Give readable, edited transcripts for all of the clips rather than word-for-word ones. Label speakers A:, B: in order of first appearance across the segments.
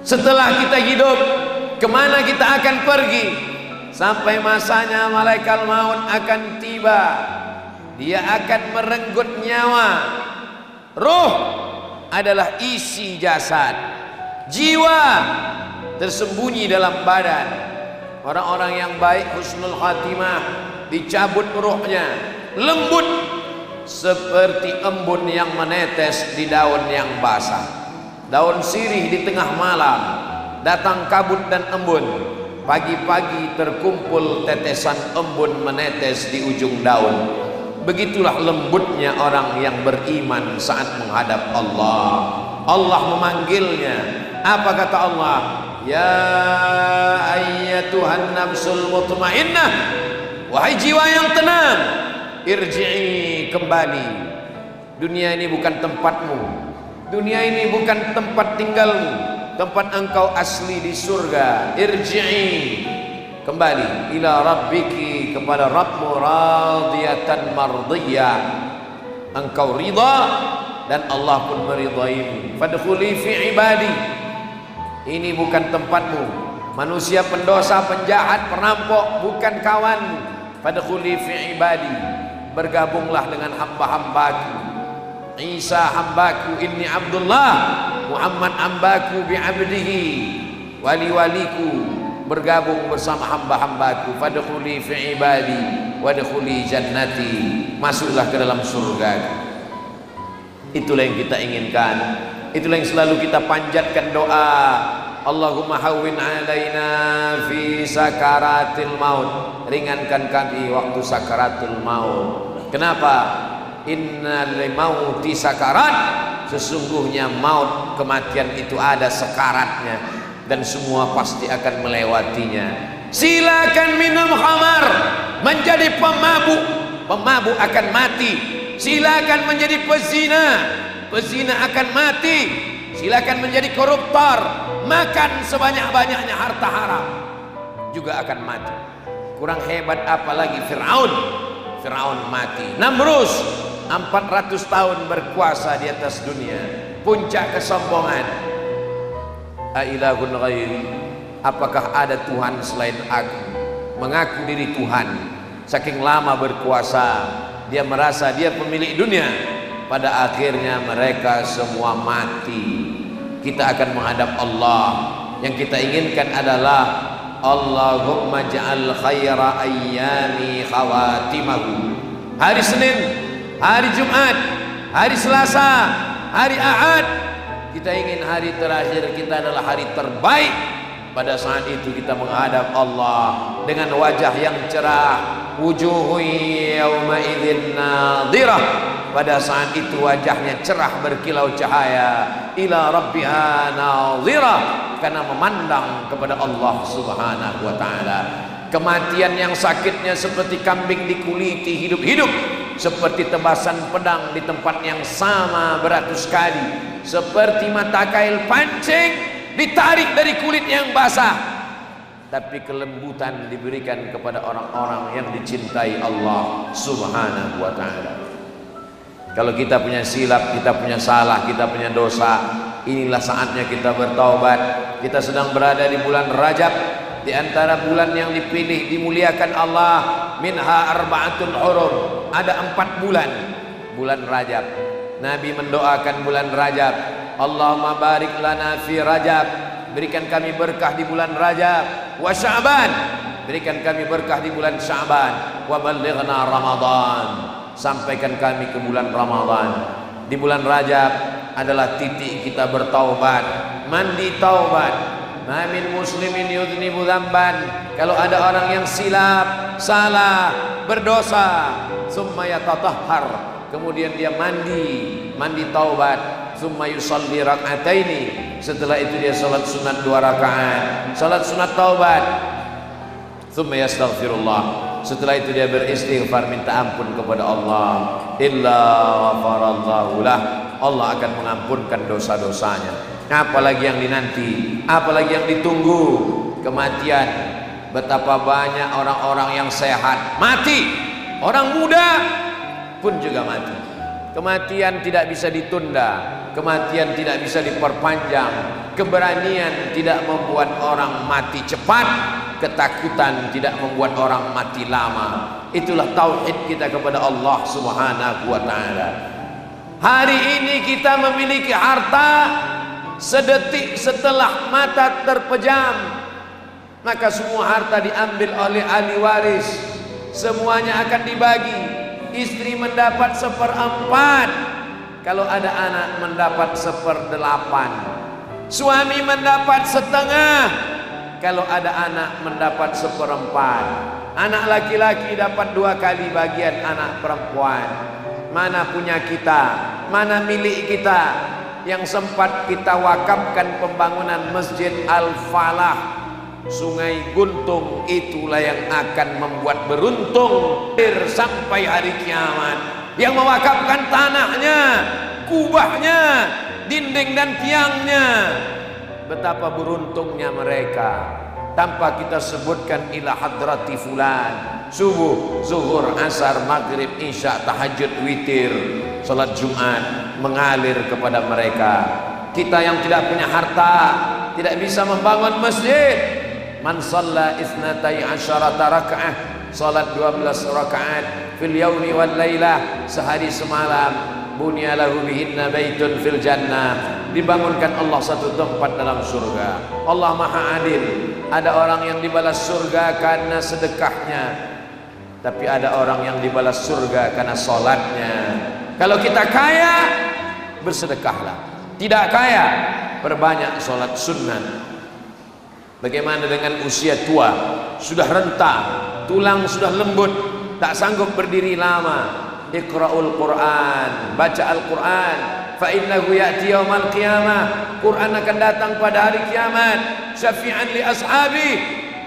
A: Setelah kita hidup, kemana kita akan pergi? Sampai masanya malaikat maut akan tiba. Dia akan merenggut nyawa. Ruh adalah isi jasad, jiwa tersembunyi dalam badan. Orang-orang yang baik husnul khatimah, dicabut ruhnya, lembut seperti embun yang menetes di daun yang basah. Daun sirih di tengah malam, datang kabut dan embun. Pagi-pagi terkumpul tetesan embun menetes di ujung daun. Begitulah lembutnya orang yang beriman saat menghadap Allah. Allah memanggilnya. Apa kata Allah? Ya ayyatuhan nafsul mutmainnah, wahai jiwa yang tenang, irji'i, kembali. Dunia ini bukan tempatmu. Dunia ini bukan tempat tinggalmu. Tempat engkau asli di surga. Irji'i, kembali ila rabbiki, kepada Rabbmu, radiyatan mardiyah, engkau ridha dan Allah pun meridaimu. Fadkhuli fi ibadi, ini bukan tempatmu. Manusia pendosa, penjahat, perampok bukan kawanmu. Fadkhuli fi ibadi, bergabunglah dengan hamba-hambaku. Isa hambaku, inni Abdullah, Muhammad hambaku, bi'abdihi, wali-waliku, bergabung bersama hamba-hambaku. Fadkhuli fi ibadi wadkhuli jannati, masuklah ke dalam surga. Itulah yang kita inginkan, itulah yang selalu kita panjatkan doa. Allahumma hawwin alaina fi sakaratil maut, ringankan kami waktu sakaratul maut. Kenapa? Innal mauti sakarat, sesungguhnya maut, kematian itu ada sekaratnya, dan semua pasti akan melewatinya. Silakan minum khamar, menjadi pemabuk, pemabuk akan mati. Silakan menjadi pezina, pezina akan mati. Silakan menjadi koruptor, makan sebanyak-banyaknya harta haram, juga akan mati. Kurang hebat apalagi Fir'aun. Fir'aun mati. Namrus 400 tahun berkuasa di atas dunia, puncak kesombongan. Ailahun ghairi, apakah ada Tuhan selain aku? Mengaku diri Tuhan, saking lama berkuasa, dia merasa dia pemilik dunia. Pada akhirnya mereka semua mati. Kita akan menghadap Allah. Yang kita inginkan adalah Allahumma ja'al khaira ayyami khawatimahu. Hari Senin, hari Jumat, hari Selasa, hari Ahad, kita ingin hari terakhir kita adalah hari terbaik. Pada saat itu kita menghadap Allah dengan wajah yang cerah. Wujuhu yawma idzin nadhirah, pada saat itu wajahnya cerah berkilau cahaya. Ila rabbiha nadhirah, karena memandang kepada Allah subhanahu wa ta'ala. Kematian yang sakitnya seperti kambing dikuliti hidup-hidup, seperti tebasan pedang di tempat yang sama beratus kali, seperti mata kail pancing ditarik dari kulit yang basah. Tapi kelembutan diberikan kepada orang-orang yang dicintai Allah subhanahu wa ta'ala. Kalau kita punya silap, kita punya salah, kita punya dosa, inilah saatnya kita bertaubat. Kita sedang berada di bulan Rajab, di antara bulan yang dipilih dimuliakan Allah. Minha arba'atun hurum, ada 4 bulan. Bulan Rajab, Nabi mendoakan bulan Rajab, Allahumma barik lana fi Rajab, berikan kami berkah di bulan Rajab. Wa Sya'ban, berikan kami berkah di bulan Sya'ban. Wa ballighna Ramadan, sampaikan kami ke bulan Ramadan. Di bulan Rajab adalah titik kita bertaubat, mandi taubat. Ma min muslimin yudhnibu dzamban, kalau ada orang yang silap, salah, berdosa, summa yatatahhar, kemudian dia mandi taubat, summa yusalli rak'ataini, setelah itu dia salat sunat 2 rakaat, salat sunat taubat, summa yastaghfirullah, setelah itu dia beristighfar, minta ampun kepada Allah. Illa ghafarallahu lah, Allah akan mengampunkan dosa-dosanya. Apalagi yang dinanti, apalagi yang ditunggu? Kematian. Betapa banyak orang-orang yang sehat mati, orang muda pun juga mati. Kematian tidak bisa ditunda. kematian tidak bisa diperpanjang, keberanian tidak membuat orang mati cepat, ketakutan tidak membuat orang mati lama. Itulah tauhid kita kepada Allah Subhanahu wa ta'ala. Hari ini kita memiliki harta, sedetik setelah mata terpejam maka semua harta diambil oleh ahli waris, semuanya akan dibagi. Istri mendapat 1/4, kalau ada anak mendapat 1/8, suami mendapat setengah, kalau ada anak mendapat 1/4. Anak laki-laki dapat 2 kali bagian anak perempuan. Mana punya kita, mana milik kita yang sempat kita wakafkan pembangunan Masjid Al-Falah Sungai Guntung, itulah yang akan membuat beruntung sampai hari kiamat. Yang mewakafkan tanahnya, kubahnya, dinding dan tiangnya, betapa beruntungnya mereka. Tanpa kita sebutkan ila hadrati fulan, subuh, zuhur, asar, maghrib, isya, tahajud, witir, salat Jumat mengalir kepada mereka. Kita yang tidak punya harta tidak bisa membangun masjid. Man shalla isnatai asyarata raka'ah, salat 12 rakaat fil yaumi wal lailah, sehari semalam, bunya lahu bihinna baitun fil jannah, dibangunkan Allah satu tempat dalam surga. Allah Maha Adil. Ada orang yang dibalas surga karena sedekahnya, tapi ada orang yang dibalas surga karena salatnya. Kalau kita kaya, bersedekahlah. Tidak kaya, perbanyak salat sunnah. Bagaimana dengan usia tua, sudah renta, tulang sudah lembut, tak sanggup berdiri lama? Iqra'ul Quran, baca Al-Quran, fa innahu ya'ti yaumal qiyamah. Quran akan datang pada hari kiamat, syafi'an li ashabi,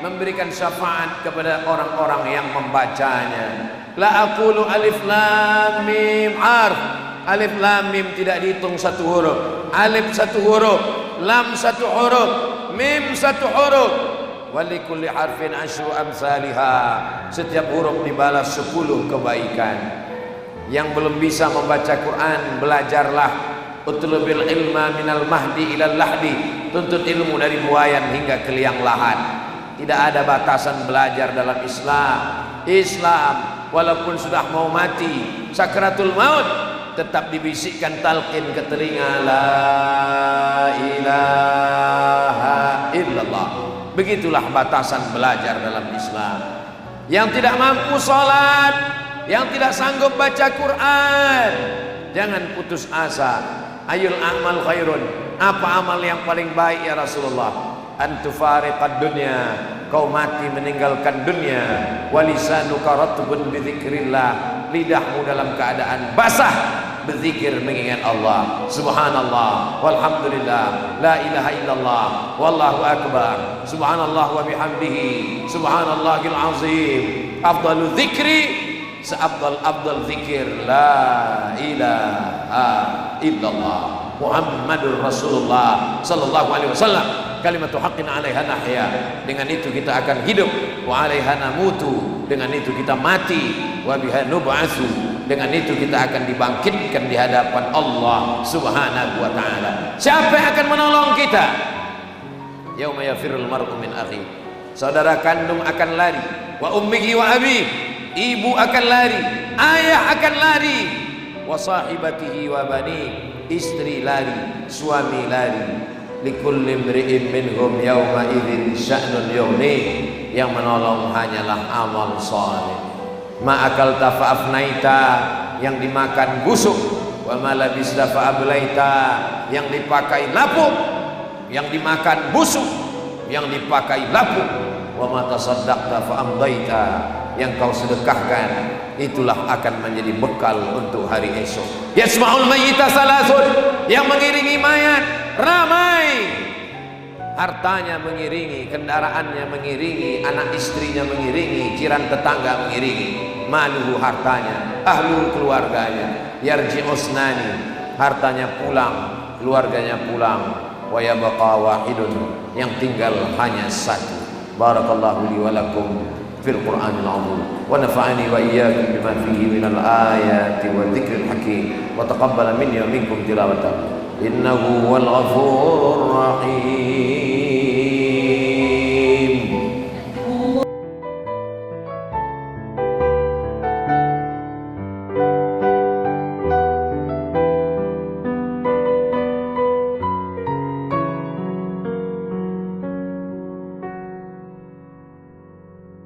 A: memberikan syafaat kepada orang-orang yang membacanya. La aqulu alif lam mim harf. Alif lam mim tidak dihitung 1 huruf. Alif 1 huruf, lam 1 huruf, mim 1 huruf. Walikulli harfin asyru amsalihha. Setiap huruf dibalas 10 kebaikan. Yang belum bisa membaca Quran, belajarlah. Utlubil ilma minal mahdi ilal lahdi. Tuntut ilmu dari buayan hingga ke liang lahat. Tidak ada batasan belajar dalam Islam. Islam walaupun sudah mau mati, sakratul maut, tetap dibisikkan talqin ke telinga, la ilaha illallah. Begitulah batasan belajar dalam Islam. Yang tidak mampu sholat, yang tidak sanggup baca Quran, jangan putus asa. Ayul amal khairun. Apa amal yang paling baik ya Rasulullah? Antufariqad dunya, kau mati meninggalkan dunia. Walisanuka ratbun bidzikrillah, lidahmu dalam keadaan basah berzikir mengingat Allah. Subhanallah walhamdulillah, la ilaha illallah, wallahu akbar, subhanallah wa bihamdihi, subhanallahil azim. Afdalu dzikri, seafdal zikir, la ilaha illallah Muhammadur Rasulullah sallallahu alaihi wasallam. Kalimatu haqqin 'alaiha nahya, dengan itu kita akan hidup. Wa 'alaiha namutu, dengan itu kita mati. Wa biha nub'atsu, dengan itu kita akan dibangkitkan di hadapan Allah Subhanahu wa taala. Siapa yang akan menolong kita? Yauma yafirrul mar'u min akhi. Saudara kandung akan lari, wa ummihi wa abi, ibu akan lari, ayah akan lari, wa sahibatihi wa bani, istri lari, suami lari. Likulli imri'in minhum yawma idzin sya'nun yughni, yang menolong hanyalah amal saleh. Ma akalta fa afnaita, yang dimakan busuk. Wa ma labista fa ablaita, yang dipakai lapuk. Yang dimakan busuk, yang dipakai lapuk. Wa ma tasaddaqta fa amdaita, yang kau sedekahkan itulah akan menjadi bekal untuk hari esok. Yasma'ul mayyita salasun, yang mengiringi mayat ramai. Hartanya mengiringi, kendaraannya mengiringi, anak istrinya mengiringi, jiran tetangga mengiringi. Maluhu, hartanya, ahlu, keluarganya. Yarji usnani, hartanya pulang, keluarganya pulang. Wa yabqa wahidun, yang tinggal hanya satu. Barakallahu li wa lakum fil Qur'anil azim, wa nafa'ani wa iyyakum bima fihi minal ayati wa dzikril hakim, wa taqabbala minni wa minkum tilawatahu. innahu wal ghafurur rahim.